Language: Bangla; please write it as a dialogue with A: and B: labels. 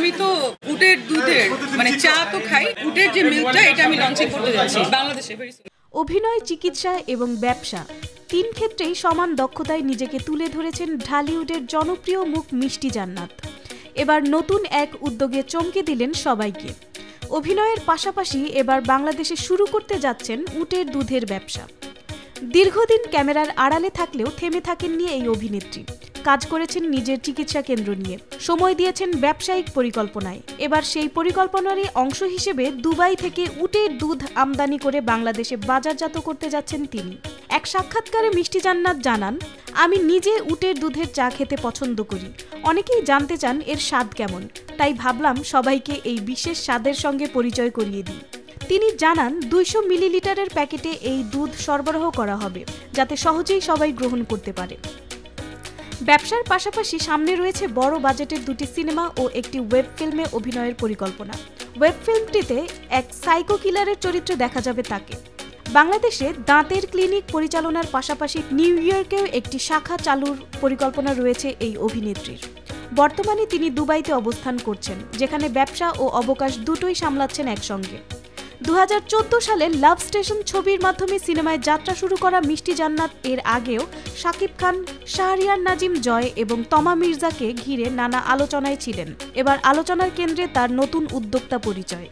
A: আমি তো উটের দুধের মানে চা তো খাই, উটের যে মিল্কটা এটা আমি লঞ্চিং করতে যাচ্ছি বাংলাদেশে।
B: অভিনয়, চিকিৎসা এবং ব্যবসা তিন ক্ষেত্রেই সমান দক্ষতায় নিজেকে তুলে ধরেছেন ঢালিউডের জনপ্রিয় মুখ মিষ্টি জান্নাত। এবার নতুন এক উদ্যোগে চমকে দিলেন সবাইকে। অভিনয়ের পাশাপাশি এবার বাংলাদেশে শুরু করতে যাচ্ছেন উটের দুধের ব্যবসা। দীর্ঘদিন ক্যামেরার আড়ালে থাকলেও থেমে থাকেননি এই অভিনেত্রী। কাজ করেছেন নিজের চিকিৎসা কেন্দ্র নিয়ে, সময় দিয়েছেন ব্যবসায়িক পরিকল্পনায়। এবার সেই পরিকল্পনারই অংশ হিসেবে দুবাই থেকে উটের দুধ আমদানি করে বাংলাদেশে বাজারজাত করতে যাচ্ছেন তিনি। এক সাক্ষাৎকারে মিষ্টি জান্নাত জানান, আমি নিজে উটের দুধের চা খেতে পছন্দ করি। অনেকেই জানতে চান এর স্বাদ কেমন, তাই ভাবলাম সবাইকে এই বিশেষ স্বাদের সঙ্গে পরিচয় করিয়ে দিই। তিনি জানান 200 মিলিলিটারের প্যাকেটে এই দুধ সরবরাহ করা হবে, যাতে সহজেই সবাই গ্রহণ করতে পারে। ব্যবসার পাশাপাশি সামনে রয়েছে বড় বাজেটের দুটি সিনেমা ও একটি ওয়েব ফিল্মে অভিনয়ের পরিকল্পনা। ওয়েব ফিল্মটিতে এক সাইকো কিলারের চরিত্রে দেখা যাবে তাকে। বাংলাদেশে দাঁতের ক্লিনিক পরিচালনার পাশাপাশি নিউ ইয়র্কেও একটি শাখা চালুর পরিকল্পনা রয়েছে এই অভিনেত্রীর। বর্তমানে তিনি দুবাইতে অবস্থান করছেন, যেখানে ব্যবসা ও অবকাশ দুটোই সামলাচ্ছেন একসঙ্গে। 2014 সালে লাভ স্টেশন ছবির মাধ্যমে সিনেমায় যাত্রা শুরু করা মিষ্টি জান্নাত এর আগেও শাকিব খান, শাহরিয়ার নাজিম জয় এবং তমা মির্জাকে ঘিরে নানা আলোচনায় ছিলেন। এবার আলোচনার কেন্দ্রে তার নতুন উদ্যোক্তা পরিচয়।